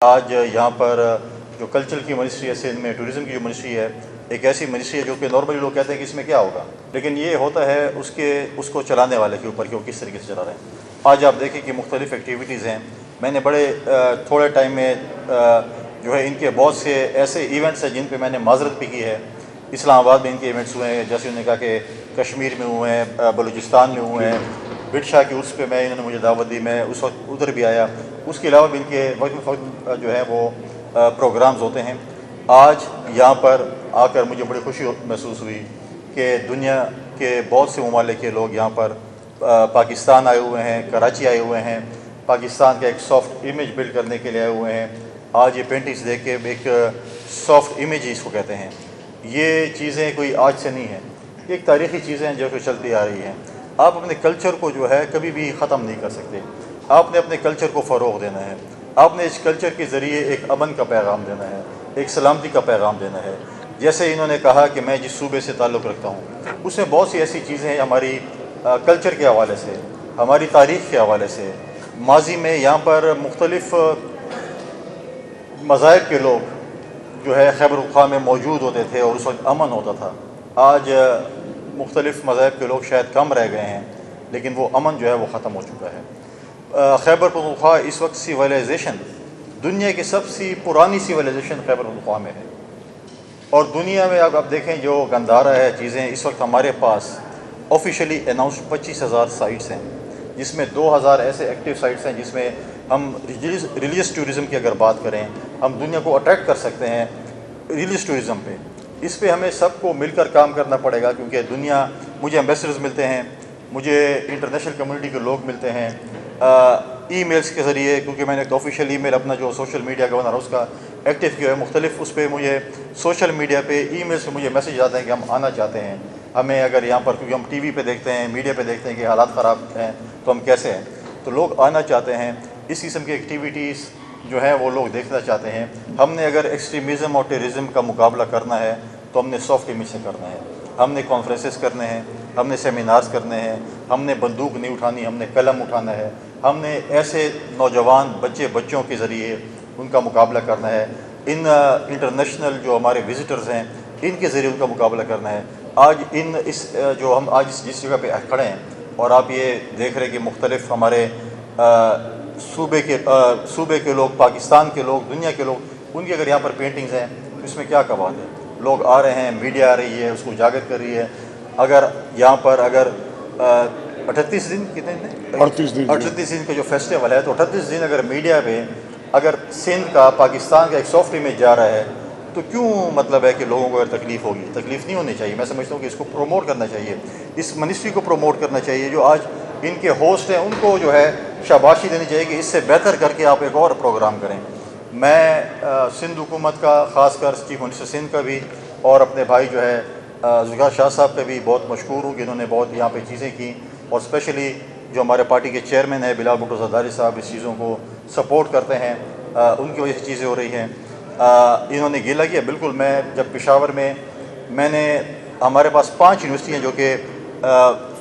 آج یہاں پر جو کلچر کی منسٹری ہے سندھ میں، ٹورزم کی جو منسٹری ہے، ایک ایسی منسٹری ہے جو کہ نارملی لوگ کہتے ہیں کہ اس میں کیا ہوگا، لیکن یہ ہوتا ہے اس کو چلانے والے کے اوپر کہ وہ کس طریقے سے چلا رہے ہیں۔ آج آپ دیکھیں کہ مختلف ایکٹیویٹیز ہیں۔ میں نے بڑے تھوڑے ٹائم میں جو ہے ان کے بہت سے ایسے ایونٹس ہیں جن پہ میں نے معذرت بھی کی ہے۔ اسلام آباد میں ان کے ایونٹس ہوئے ہیں، جیسے انہوں نے کہا کہ کشمیر میں ہوئے ہیں، بلوچستان میں ہوئے ہیں، بٹشاہ کی عرس پہ انہوں نے مجھے دعوت دی، میں اس وقت ادھر بھی آیا۔ اس کے علاوہ بھی ان کے وقت جو ہے وہ پروگرامز ہوتے ہیں۔ آج یہاں پر آ کر مجھے بڑی خوشی محسوس ہوئی کہ دنیا کے بہت سے ممالک کے لوگ یہاں پر پاکستان آئے ہوئے ہیں، کراچی آئے ہوئے ہیں، پاکستان کا ایک سافٹ امیج بلڈ کرنے کے لیے آئے ہوئے ہیں۔ آج یہ پینٹنگز دیکھ کے ایک سافٹ امیج اس کو کہتے ہیں۔ یہ چیزیں کوئی آج سے نہیں ہیں، یہ ایک تاریخی چیزیں ہیں جو کہ چلتی آ رہی ہیں۔ آپ اپنے کلچر کو جو ہے کبھی بھی ختم نہیں کر سکتے۔ آپ نے اپنے کلچر کو فروغ دینا ہے۔ آپ نے اس کلچر کے ذریعے ایک امن کا پیغام دینا ہے، ایک سلامتی کا پیغام دینا ہے۔ جیسے انہوں نے کہا کہ میں جس صوبے سے تعلق رکھتا ہوں، اس میں بہت سی ایسی چیزیں ہیں ہماری کلچر کے حوالے سے، ہماری تاریخ کے حوالے سے۔ ماضی میں یہاں پر مختلف مذاہب کے لوگ جو ہے خیبر پختونخوا میں موجود ہوتے تھے اور اس وقت امن ہوتا تھا۔ آج مختلف مذاہب کے لوگ شاید کم رہ گئے ہیں، لیکن وہ امن جو ہے وہ ختم ہو چکا ہے۔ خیبر پختونخوا اس وقت سیولائزیشن، دنیا کی سب سے پرانی سیولائزیشن خیبر پختونخوا میں ہے، اور دنیا میں آپ دیکھیں جو گندھارا ہے چیزیں، اس وقت ہمارے پاس آفیشلی اناؤنسڈ 25,000 سائٹس ہیں، جس میں 2,000 ایسے ایکٹیو سائٹس ہیں جس میں ہم ریلیجس ٹورزم کی اگر بات کریں، ہم دنیا کو اٹریکٹ کر سکتے ہیں ریلیجس ٹورزم پہ۔ اس پہ ہمیں سب کو مل کر کام کرنا پڑے گا، کیونکہ مجھے ایمبیسڈرز ملتے ہیں، مجھے انٹرنیشنل کمیونٹی کے لوگ ملتے ہیں ای میلز کے ذریعے، کیونکہ میں نے ایک آفیشیل ای میل اپنا جو سوشل میڈیا گورنر ہاؤس کا ایکٹیو کیا ہے مختلف، اس پہ مجھے سوشل میڈیا پہ ای میلز پہ مجھے میسیج آتے ہیں کہ ہم آنا چاہتے ہیں، ہمیں اگر یہاں پر، کیونکہ ہم ٹی وی پہ دیکھتے ہیں، میڈیا پہ دیکھتے ہیں کہ حالات خراب ہیں تو ہم کیسے ہیں، تو لوگ آنا چاہتے ہیں۔ اس قسم کی ایکٹیویٹیز جو ہیں وہ لوگ دیکھنا چاہتے ہیں۔ ہم نے اگر ایکسٹریمزم اور ٹیررزم کا مقابلہ کرنا ہے تو ہم نے سافٹ امیج سے کرنا ہے۔ ہم نے کانفرنسز کرنے ہیں، ہم نے سیمینارز کرنے ہیں، ہم نے بندوق نہیں اٹھانی، ہم نے قلم اٹھانا ہے، ہم نے ایسے نوجوان بچوں کے ذریعے ان کا مقابلہ کرنا ہے۔ ان انٹرنیشنل جو ہمارے وزٹرز ہیں ان کے ذریعے ان کا مقابلہ کرنا ہے۔ آج جو ہم آج جس جگہ پہ کھڑے ہیں، اور آپ یہ دیکھ رہے کہ مختلف ہمارے صوبے کے لوگ، پاکستان کے لوگ، دنیا کے لوگ، ان کی اگر یہاں پر پینٹنگز ہیں تو اس میں کیا بات ہے؟ لوگ آ رہے ہیں، میڈیا آ رہی ہے، اس کو اجاگر کر رہی ہے۔ اگر یہاں پر 38 دن کتنے دن 38 دن کا جو فیسٹیول ہے، تو 38 دن اگر میڈیا پہ اگر سندھ کا، پاکستان کا ایک سافٹ امیج جا رہا ہے تو کیوں مطلب ہے کہ لوگوں کو اگر تکلیف ہوگی؟ تکلیف نہیں ہونی چاہیے۔ میں سمجھتا ہوں کہ اس کو پروموٹ کرنا چاہیے، اس منسٹری کو پروموٹ کرنا چاہیے۔ جو آج ان کے ہوسٹ ہیں ان کو جو ہے شاباشی دینی چاہیے کہ اس سے بہتر کر کے آپ ایک اور پروگرام کریں۔ میں سندھ حکومت کا، خاص کر چیف منسٹر سندھ کا بھی، اور اپنے بھائی جو ہے ذوالفقار شاہ صاحب کا بھی بہت مشکور ہوں کہ انہوں نے بہت یہاں پہ چیزیں کی، اور اسپیشلی جو ہمارے پارٹی کے چیئرمین ہیں بلال بھٹو زرداری صاحب، اس چیزوں کو سپورٹ کرتے ہیں، ان کی وجہ سے چیزیں ہو رہی ہیں۔ انہوں نے گیلا کیا، بالکل۔ میں جب پشاور میں نے ہمارے پاس 5 یونیورسٹی ہیں جو کہ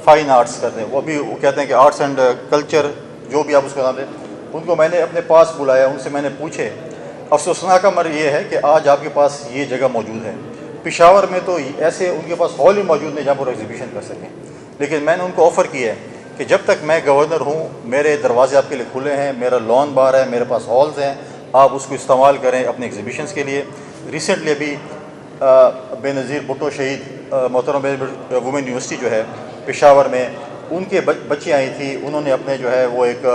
فائن آرٹس کرتے ہیں، وہ کہتے ہیں کہ آرٹس اینڈ کلچر، جو بھی آپ اس کو نام دیں، ان کو میں نے اپنے پاس بلایا، ان سے میں نے پوچھے۔ افسوسناک امر یہ ہے کہ آج آپ کے پاس یہ جگہ موجود ہے، پشاور میں تو ایسے ان کے پاس ہال ہی موجود نہیں جہاں پر ایگزیبیشن کر سکیں، لیکن میں نے ان کو آفر کیا ہے کہ جب تک میں گورنر ہوں میرے دروازے آپ کے لیے کھلے ہیں، میرا لان بار ہے، میرے پاس ہالز ہیں، آپ اس کو استعمال کریں اپنے ایگزیبیشنز کے لیے۔ ریسنٹلی ابھی بے نظیر بھٹو شہید محترم وومن یونیورسٹی جو ہے پشاور میں، ان کے بچی آئی تھی، انہوں نے اپنے جو ہے وہ ایک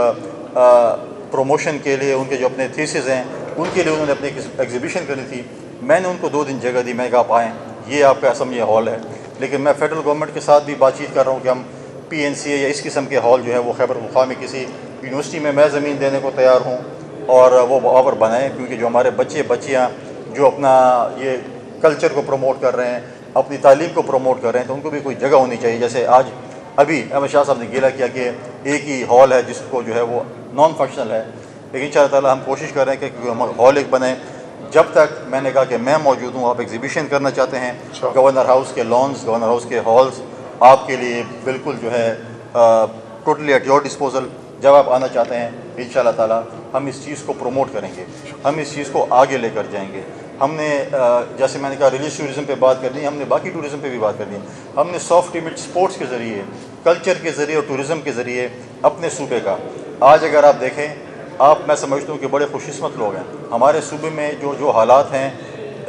پروموشن کے لیے ان کے جو اپنے تھیسز ہیں ان کے لیے انہوں نے اپنی ایگزیبیشن کرنی تھی۔ میں نے ان کو 2 دن جگہ دی، میں کہا آپ آئیں، یہ آپ کا سمجھے ہال ہے، لیکن میں فیڈرل گورنمنٹ کے ساتھ بھی بات چیت کر رہا ہوں کہ ہم پی این سی اے یا اس قسم کے ہال جو ہے وہ خیبر پختونخوا میں کسی یونیورسٹی میں زمین دینے کو تیار ہوں، اور وہ وہاں پر بنائیں، کیونکہ جو ہمارے بچیاں جو اپنا یہ کلچر کو پروموٹ کر رہے ہیں، اپنی تعلیم کو پروموٹ کر رہے ہیں، تو ان کو بھی کوئی جگہ ہونی چاہیے۔ جیسے آج ابھی احمد شاہ صاحب نے گیلا کیا کہ ایک ہی ہال ہے جس کو جو ہے وہ نان فنکشنل ہے، لیکن ان شاء اللہ تعالیٰ ہم کوشش کر رہے ہیں کہ ہم ہال ایک بنیں۔ جب تک میں نے کہا کہ میں موجود ہوں، آپ ایگزیبیشن کرنا چاہتے ہیں، گورنر ہاؤس کے لانز، گورنر ہاؤس کے ہالز آپ کے لیے بالکل جو ہے ٹوٹلی ایٹ یور ڈسپوزل۔ جب آپ آنا چاہتے ہیں، ان شاء اللہ تعالیٰ ہم اس چیز کو پروموٹ کریں گے۔ ہم اس چیز کو آگے لے کر جائیں گے. ہم نے جیسے میں نے کہا ریلیجیس ٹورزم پہ بات کرنی ہے, ہم نے باقی ٹورزم پہ بھی بات کرنی ہے. ہم نے سافٹ امیج سپورٹس کے ذریعے, کلچر کے ذریعے اور ٹورزم کے ذریعے اپنے صوبے کا, آج اگر آپ دیکھیں, میں سمجھتا ہوں کہ بڑے خوش قسمت لوگ ہیں. ہمارے صوبے میں جو حالات ہیں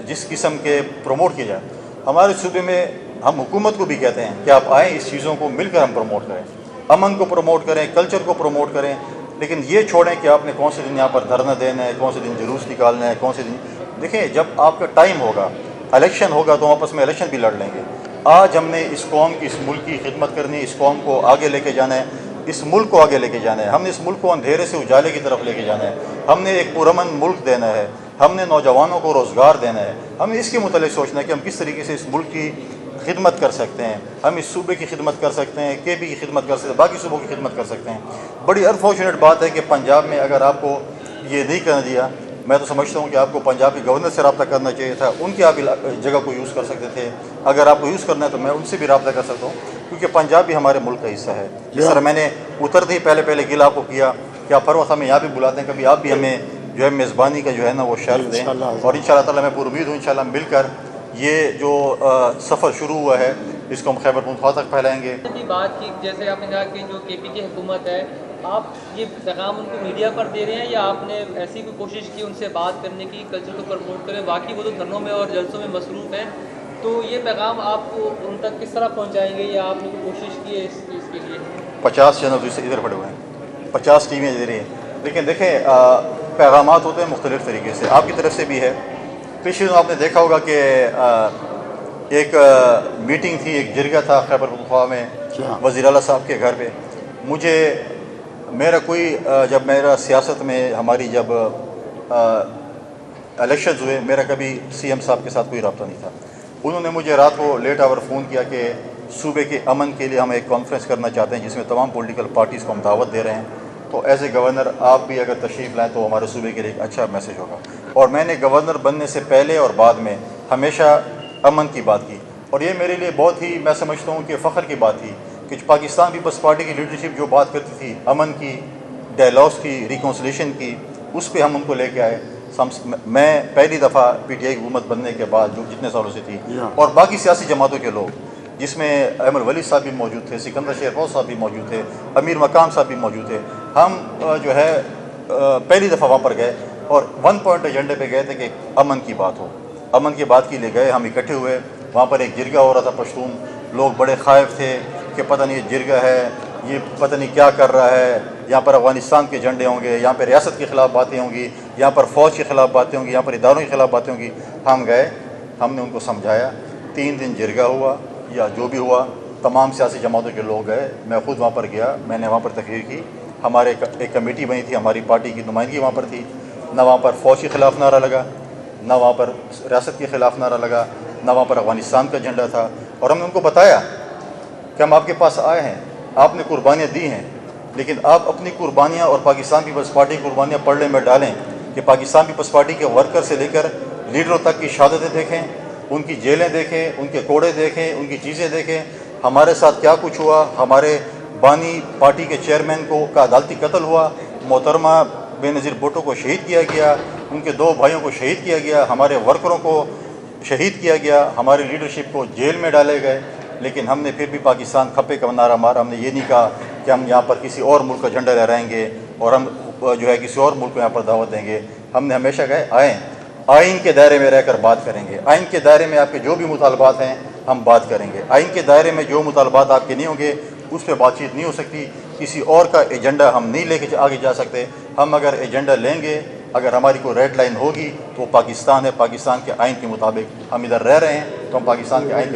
جس قسم کے پروموٹ کیے جائیں, ہمارے صوبے میں ہم حکومت کو بھی کہتے ہیں کہ آپ آئیں, اس چیزوں کو مل کر ہم پروموٹ کریں, امن کو پروموٹ کریں, کلچر کو پروموٹ کریں. لیکن یہ چھوڑیں کہ آپ نے کون سے دن یہاں پر دھرنا دینا ہے, کون سے دن جلوس نکالنا ہے, کون سے دن. دیکھیں, جب آپ کا ٹائم ہوگا, الیکشن ہوگا, تو آپس میں الیکشن بھی لڑ لیں گے. آج ہم نے اس قوم کی, اس ملک کی خدمت کرنی ہے, اس قوم کو آگے لے کے جانا ہے, اس ملک کو آگے لے کے جانا ہے. ہم نے اس ملک کو اندھیرے سے اجالے کی طرف لے کے جانا ہے. ہم نے ایک پرامن ملک دینا ہے, ہم نے نوجوانوں کو روزگار دینا ہے. ہمیں اس کے متعلق سوچنا ہے کہ ہم کس طریقے سے اس ملک کی خدمت کر سکتے ہیں, ہم اس صوبے کی خدمت کر سکتے ہیں, کے پی کی خدمت کر سکتے ہیں, باقی صوبوں کی خدمت کر سکتے ہیں. بڑی انفارچونیٹ بات ہے کہ پنجاب میں اگر آپ کو یہ نہیں کرنے دیا, میں تو سمجھتا ہوں کہ آپ کو پنجاب کے گورنر سے رابطہ کرنا چاہیے تھا, ان کی آپ جگہ کو یوز کر سکتے تھے. اگر آپ کو یوز کرنا ہے تو میں ان سے بھی رابطہ کر سکتا ہوں, کیونکہ پنجاب بھی ہمارے ملک کا حصہ ہے. جس طرح میں نے اترتے ہی پہلے گل آپ کو کیا کہ آپ ہر وقت ہمیں یہاں بھی بلاتے ہیں, کبھی آپ بھی ہمیں جو ہے میزبانی کا جو ہے نا وہ شرف دیں, اور ان شاء اللہ تعالیٰ میں پوری امید ہوں انشاءاللہ مل کر یہ جو سفر شروع ہوا ہے اس کو ہم خیبر پختونخوا تک پھیلائیں گے. بات کی جیسے آپ نے کہا کہ جو کے پی کی حکومت ہے, آپ یہ پیغام ان کو میڈیا پر دے رہے ہیں یا آپ نے ایسی کوئی کوشش کی ان سے بات کرنے کی, کلچر کو پروموٹ کریں؟ باقی وہ تو دھرنوں میں اور جلسوں میں مصروف ہیں, تو یہ پیغام آپ کو ان تک کس طرح پہنچائیں گے, یا آپ نے کوئی کوشش کی ہے اس چیز کے لیے؟ 50 چینل ادھر پڑے ہوئے ہیں, 50 ٹیمیں ادھر ہیں. لیکن دیکھیں, پیغامات ہوتے ہیں مختلف طریقے سے, آپ کی طرف سے بھی ہے. پچھلے دنوں آپ نے دیکھا ہوگا کہ ایک میٹنگ تھی, ایک جرگہ تھا خیبر پختونخوا میں وزیر اعلیٰ صاحب کے گھر پہ. میرا کوئی جب میرا سیاست میں ہماری جب الیکشنز ہوئے, میرا کبھی سی ایم صاحب کے ساتھ کوئی رابطہ نہیں تھا. انہوں نے مجھے رات کو لیٹ آور فون کیا کہ صوبے کے امن کے لیے ہم ایک کانفرنس کرنا چاہتے ہیں جس میں تمام پولیٹیکل پارٹیز کو ہم دعوت دے رہے ہیں, تو ایز اے گورنر آپ بھی اگر تشریف لائیں تو ہمارے صوبے کے لیے ایک اچھا میسج ہوگا. اور میں نے گورنر بننے سے پہلے اور بعد میں ہمیشہ امن کی بات کی, اور یہ میرے لیے بہت ہی, میں سمجھتا ہوں کہ فخر کی بات تھی کہ پاکستان پیپلز پارٹی کی لیڈرشپ جو بات کرتی تھی امن کی, ڈائلاگس کی, ریکنسلیشن کی, اس پہ ہم ان کو لے کے آئے. میں پہلی دفعہ پی ٹی آئی کی حکومت بننے کے بعد جو جتنے سالوں سے تھی, اور باقی سیاسی جماعتوں کے لوگ جس میں احمد ولی صاحب بھی موجود تھے, سکندر شیرپور صاحب بھی موجود تھے, امیر مقام صاحب بھی موجود تھے, ہم جو ہے پہلی دفعہ وہاں پر گئے اور 1 پوائنٹ ایجنڈے پہ گئے تھے کہ امن کی بات ہو. امن کی بات کے لیے گئے, ہم اکٹھے ہوئے. وہاں پر ایک جرگہ ہو رہا تھا پشتون, لوگ بڑے خائف تھے کہ پتہ نہیں یہ جرگہ ہے, یہ پتہ نہیں کیا کر رہا ہے, یہاں پر افغانستان کے جھنڈے ہوں گے, یہاں پہ ریاست کے خلاف باتیں ہوں گی, یہاں پر فوج کے خلاف باتیں ہوں گی, یہاں پر اداروں کے خلاف باتیں ہوں گی. ہم گئے, ہم نے ان کو سمجھایا. 3 دن جرگہ ہوا یا جو بھی ہوا, تمام سیاسی جماعتوں کے لوگ گئے. میں خود وہاں پر گیا, میں نے وہاں پر تقریر کی. ہمارے ایک کمیٹی بنی تھی, ہماری پارٹی کی نمائندگی وہاں پر تھی. نہ وہاں پر فوج کے خلاف نعرہ لگا, نہ وہاں پر ریاست کے خلاف نعرہ لگا, نہ وہاں پر افغانستان کا جھنڈا تھا. اور ہم نے ان کو بتایا کہ ہم آپ کے پاس آئے ہیں, آپ نے قربانیاں دی ہیں, لیکن آپ اپنی قربانیاں اور پاکستان پیپلز پارٹی کی قربانیاں پڑھنے میں ڈالیں کہ پاکستان پیپلز پارٹی کے ورکر سے لے کر لیڈروں تک کی شہادتیں دیکھیں, ان کی جیلیں دیکھیں, ان کے کوڑے دیکھیں, ان کی چیزیں دیکھیں, ہمارے ساتھ کیا کچھ ہوا. ہمارے بانی پارٹی کے چیئرمین کا عدالتی قتل ہوا, محترمہ بے نظیر بھٹو کو شہید کیا گیا, ان کے 2 بھائیوں کو شہید کیا گیا, ہمارے ورکروں کو شہید کیا گیا, ہماری لیڈرشپ کو جیل میں ڈالے گئے. لیکن ہم نے پھر بھی پاکستان کھپے کا نعرہ مارا. ہم نے یہ نہیں کہا کہ ہم یہاں پر کسی اور ملک کا جھنڈا لہرائیں گے اور ہم جو ہے کسی اور ملک کو یہاں پر دعوت دیں گے. ہم نے ہمیشہ کہا آئیں, آئین کے دائرے میں رہ کر بات کریں گے, آئین کے دائرے میں آپ کے جو بھی مطالبات ہیں ہم بات کریں گے. آئین کے دائرے میں جو مطالبات آپ کے نہیں ہوں گے اس پہ بات چیت نہیں ہو سکتی. کسی اور کا ایجنڈا ہم نہیں لے کے آگے جا سکتے. ہم اگر ایجنڈا لیں گے, اگر ہماری کوئی ریڈ لائن ہوگی تو پاکستان ہے, پاکستان کے آئین کے مطابق ہم ادھر رہ رہے ہیں تو ہم پاکستان کے آئین